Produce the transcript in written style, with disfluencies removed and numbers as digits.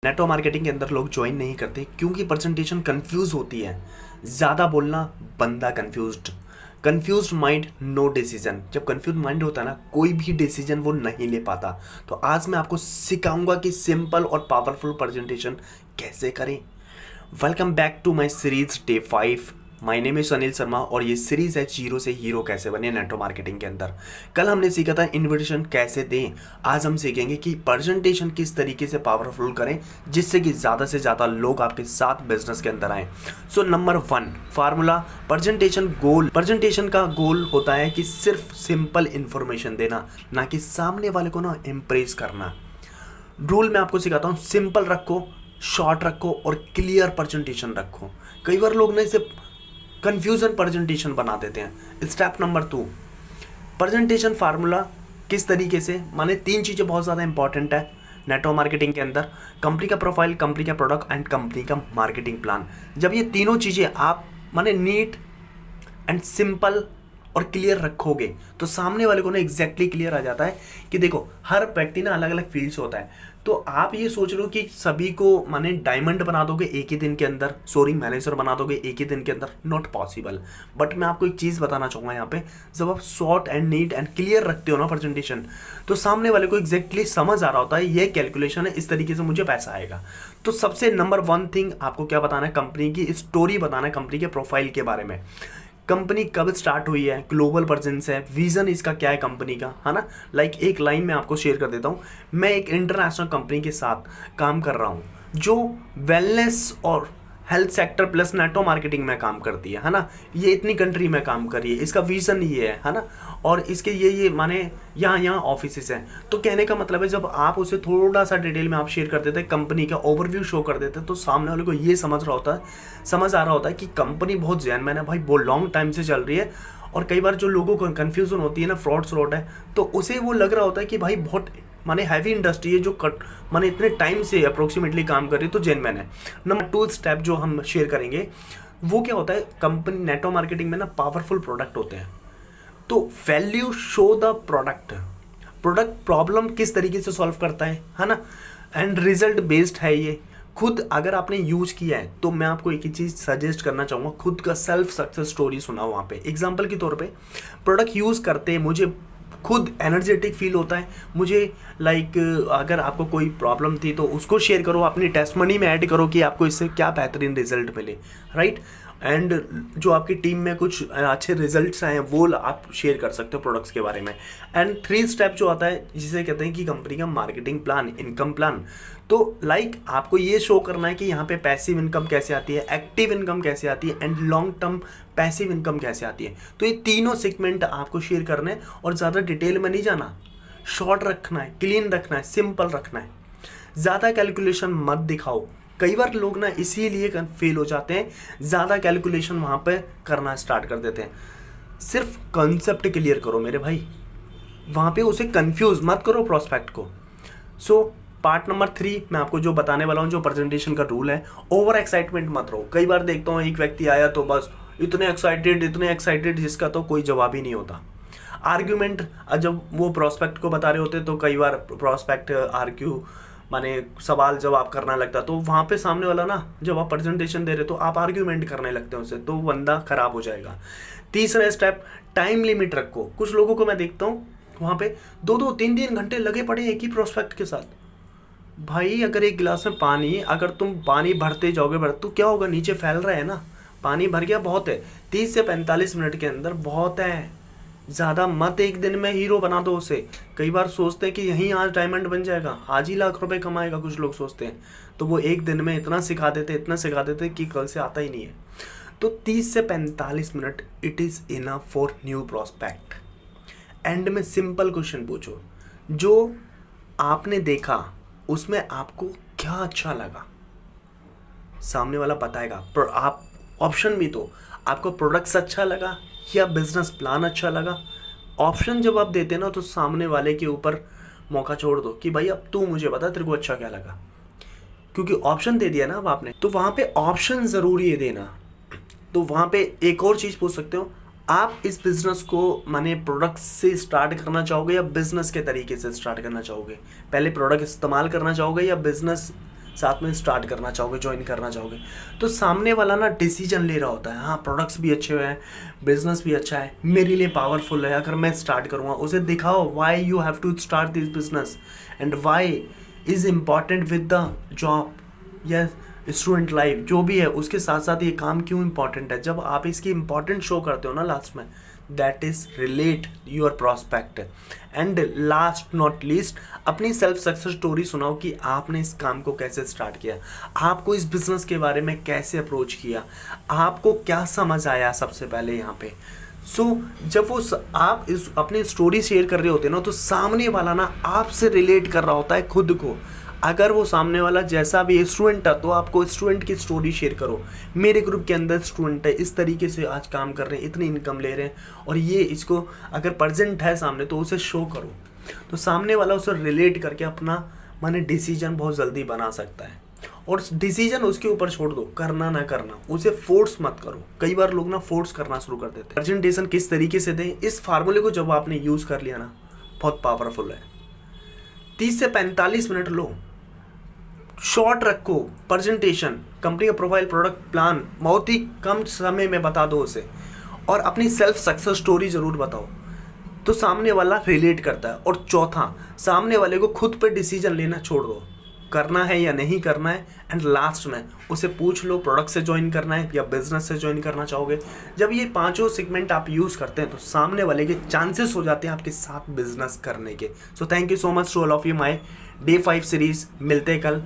Network marketing के अंदर लोग ज्वाइन नहीं करते क्योंकि प्रेजेंटेशन कंफ्यूज होती है। ज़्यादा बोलना, बंदा कंफ्यूज्ड माइंड नो डिसीजन। जब कंफ्यूज माइंड होता है ना, कोई भी डिसीजन वो नहीं ले पाता। तो आज मैं आपको सिखाऊंगा कि सिंपल और पावरफुल प्रेजेंटेशन कैसे करें। Welcome back to my series day 5। My name is Anil Sharma और ये सीरीज है जीरो से हीरो कैसे बने नेटवर्क मार्केटिंग के अंदर। कल हमने सीखा था इन्विटेशन कैसे दें। आज हम सीखेंगे कि प्रेजेंटेशन किस तरीके से पावरफुल करें जिससे कि ज़्यादा से ज़्यादा लोग आपके साथ बिजनेस के अंदर आएँ। सो नंबर 1 फार्मूला प्रेजेंटेशन का गोल होता है कि सिर्फ सिंपल इंफॉर्मेशन देना, ना कि सामने वाले को ना इम्प्रेस करना। रूल मैं आपको सिखाता हूँ, सिंपल रखो, शॉर्ट रखो और क्लियर प्रेजेंटेशन रखो। कई बार लोग ना इसे कंफ्यूजन प्रेजेंटेशन बना देते हैं। स्टेप नंबर 2 प्रेजेंटेशन फार्मूला किस तरीके से, माने 3 चीज़ें बहुत ज़्यादा इंपॉर्टेंट है नेटवर्क मार्केटिंग के अंदर। कंपनी का प्रोफाइल, कंपनी का प्रोडक्ट एंड कंपनी का मार्केटिंग प्लान। जब ये तीनों चीज़ें आप माने नीट एंड सिंपल और क्लियर रखोगे तो सामने वाले को ना एग्जैक्टली क्लियर आ जाता है कि देखो हर व्यक्ति ना अलग अलग फील्ड से होता है। तो आप ये सोच रहे हो कि सभी को माने डायमंड बना दोगे एक ही दिन के अंदर, मैनेजर बना दोगे एक ही दिन के अंदर, नॉट पॉसिबल। बट मैं आपको एक चीज़ बताना चाहूँगा यहाँ पे, जब आप short and neat and clear रखते हो ना प्रेजेंटेशन, तो सामने वाले को एग्जैक्टली समझ आ रहा होता है ये कैलकुलेशन है, इस तरीके से मुझे पैसा आएगा। तो सबसे नंबर 1 थिंग आपको क्या बताना है, कंपनी की स्टोरी बताना है, कंपनी के प्रोफाइल के बारे में। कंपनी कब स्टार्ट हुई है, ग्लोबल प्रेजेंस है, विजन इसका क्या है कंपनी का, है ना। लाइक एक लाइन में आपको शेयर कर देता हूँ, मैं एक इंटरनेशनल कंपनी के साथ काम कर रहा हूँ जो वेलनेस और health sector plus network marketing में काम करती है ना। ये इतनी कंट्री में काम कर रही है, इसका विजन ये है ना। और इसके ये माने यहाँ ऑफिसेस हैं। तो कहने का मतलब है जब आप उसे थोड़ा सा डिटेल में आप शेयर कर देते हैं, कंपनी का ओवरव्यू शो कर देते हैं, तो सामने वाले को ये समझ आ रहा होता है कि कंपनी बहुत जेन्युइन है भाई, बहुत लॉन्ग टाइम से चल रही है। और कई बार जो लोगों को कन्फ्यूजन होती है ना, फ्रॉड है, तो उसे वो लग रहा होता है कि भाई बहुत माने हैवी इंडस्ट्री है जो माने इतने टाइम से अप्रोक्सीमेटली काम कर रही है, तो जेन्युइन है। नंबर 2 स्टेप जो हम शेयर करेंगे वो क्या होता है, कंपनी नेटवर्क मार्केटिंग में ना पावरफुल प्रोडक्ट होते हैं। तो value show the product problem किस तरीके से सॉल्व करता है ना। एंड रिजल्ट बेस्ड है ये। खुद अगर आपने यूज किया है तो मैं आपको एक ही चीज़ सजेस्ट करना चाहूँगा, खुद का सेल्फ सक्सेस स्टोरी सुनाओ वहाँ पे। एग्जांपल के तौर पे प्रोडक्ट यूज़ करते मुझे खुद एनर्जेटिक फील होता है, मुझे लाइक अगर आपको कोई प्रॉब्लम थी तो उसको शेयर करो, अपनी टेस्टमनी में ऐड करो कि आपको इससे क्या बेहतरीन रिजल्ट मिले, राइट। एंड जो आपकी टीम में कुछ अच्छे रिजल्ट्स आए हैं वो आप शेयर कर सकते हो प्रोडक्ट्स के बारे में। एंड 3 स्टेप जो आता है जिसे कहते हैं कि कंपनी का मार्केटिंग प्लान, इनकम प्लान। तो लाइक आपको ये शो करना है कि यहाँ पे पैसिव इनकम कैसे आती है, एक्टिव इनकम कैसे आती है and long term passive income कैसे आती है। तो ये तीनों सेगमेंट आपको शेयर करने हैं और ज़्यादा डिटेल में नहीं जाना, शॉर्ट रखना है, क्लीन रखना है, सिंपल रखना है। ज़्यादा कैलकुलेशन मत दिखाओ। कई बार लोग ना इसीलिए फेल हो जाते हैं, ज़्यादा कैलकुलेशन वहाँ पे करना स्टार्ट कर देते हैं। सिर्फ कॉन्सेप्ट क्लियर करो मेरे भाई, वहाँ पे उसे कंफ्यूज मत करो प्रोस्पेक्ट को। सो पार्ट नंबर 3 मैं आपको जो बताने वाला हूँ, जो प्रेजेंटेशन का रूल है, ओवर एक्साइटमेंट मत रहो। कई बार देखता हूँ एक व्यक्ति आया तो बस इतने एक्साइटेड जिसका तो कोई जवाब ही नहीं होता। आर्ग्यूमेंट जब वो प्रोस्पेक्ट को बता रहे होते तो कई बार प्रोस्पेक्ट आर्ग्यू माने सवाल जवाब करना लगता, तो वहाँ पे सामने वाला ना जब आप प्रेजेंटेशन दे रहे तो आप आर्ग्यूमेंट करने लगते हैं उससे, तो बंदा खराब हो जाएगा। तीसरा स्टेप, टाइम लिमिट रखो। कुछ लोगों को मैं देखता हूँ वहाँ पे 2-2, 3-3 घंटे लगे पड़े एक ही प्रोस्पेक्ट के साथ। भाई अगर एक गिलास में पानी, अगर तुम पानी भरते जाओगे तो क्या होगा, नीचे फैल रहा है ना, पानी भर गया, बहुत है। 30 से 45 मिनट के अंदर बहुत है, ज़्यादा मत एक दिन में हीरो बना दो उसे। कई बार सोचते हैं कि यहीं आज डायमंड बन जाएगा, आज ही लाख रुपए कमाएगा, कुछ लोग सोचते हैं, तो वो एक दिन में इतना सिखा देते कि कल से आता ही नहीं है। तो 30 से 45 minute it is enough for new prospect. And में सिंपल क्वेश्चन पूछो, जो आपने देखा उसमें आपको क्या अच्छा लगा, सामने वाला बताएगा। आप ऑप्शन भी तो, आपको प्रोडक्ट्स अच्छा लगा या बिजनेस प्लान अच्छा लगा। ऑप्शन जब आप देते ना तो सामने वाले के ऊपर मौका छोड़ दो कि भाई अब तू मुझे बता तेरे को अच्छा क्या लगा, क्योंकि ऑप्शन दे दिया ना अब आपने, तो वहाँ पे ऑप्शन ज़रूरी है देना। तो वहाँ पे एक और चीज़ पूछ सकते हो, आप इस बिज़नेस को माने प्रोडक्ट से स्टार्ट करना चाहोगे या बिज़नेस के तरीके से स्टार्ट करना चाहोगे, पहले प्रोडक्ट इस्तेमाल करना चाहोगे या बिज़नेस साथ में स्टार्ट करना चाहोगे, ज्वाइन करना चाहोगे। तो सामने वाला ना डिसीजन ले रहा होता है, हाँ प्रोडक्ट्स भी अच्छे हैं, बिजनेस भी अच्छा है, मेरे लिए पावरफुल है, अगर मैं स्टार्ट करूँगा। उसे दिखाओ why you have to start this business and why is important with the job या स्टूडेंट लाइफ, जो भी है उसके साथ साथ ये काम क्यों इंपॉर्टेंट है। जब आप इसकी इंपॉर्टेंट शो करते हो ना लास्ट में, that is relate your prospect. And last not least, अपनी सेल्फ सक्सेस स्टोरी सुनाओ कि आपने इस काम को कैसे स्टार्ट किया, आपको इस बिजनेस के बारे में कैसे अप्रोच किया, आपको क्या समझ आया सबसे पहले यहाँ पे। जब वो आप इस अपनी स्टोरी शेयर कर रहे होते हैं ना, तो सामने वाला ना आपसे रिलेट कर रहा होता है खुद को। अगर वो सामने वाला जैसा भी स्टूडेंट है, तो आपको स्टूडेंट की स्टोरी शेयर करो, मेरे ग्रुप के अंदर स्टूडेंट है, इस तरीके से आज काम कर रहे हैं, इतनी इनकम ले रहे हैं, और ये इसको अगर प्रेजेंट है सामने तो उसे शो करो। तो सामने वाला उसे रिलेट करके अपना माने डिसीजन बहुत जल्दी बना सकता है। और डिसीजन उसके ऊपर छोड़ दो, करना ना करना, उसे फोर्स मत करो। कई बार लोग ना फोर्स करना शुरू कर देते हैं। प्रेजेंटेशन किस तरीके से दें, इस फार्मूले को जब आपने यूज़ कर लिया ना, बहुत पावरफुल है। 30 से 45 मिनट लो, शॉर्ट रखो प्रेजेंटेशन, कंपनी का प्रोफाइल, प्रोडक्ट प्लान बहुत ही कम समय में बता दो उसे, और अपनी सेल्फ सक्सेस स्टोरी ज़रूर बताओ, तो सामने वाला रिलेट करता है। और चौथा, सामने वाले को खुद पे डिसीजन लेना छोड़ दो, करना है या नहीं करना है। एंड लास्ट में उसे पूछ लो प्रोडक्ट से ज्वाइन करना है या बिजनेस से ज्वाइन करना चाहोगे। जब ये पांचों सेगमेंट आप यूज़ करते हैं, तो सामने वाले के चांसेस हो जाते हैं आपके साथ बिजनेस करने के। So thank you so much to all of you, my day 5 series. मिलते हैं कल।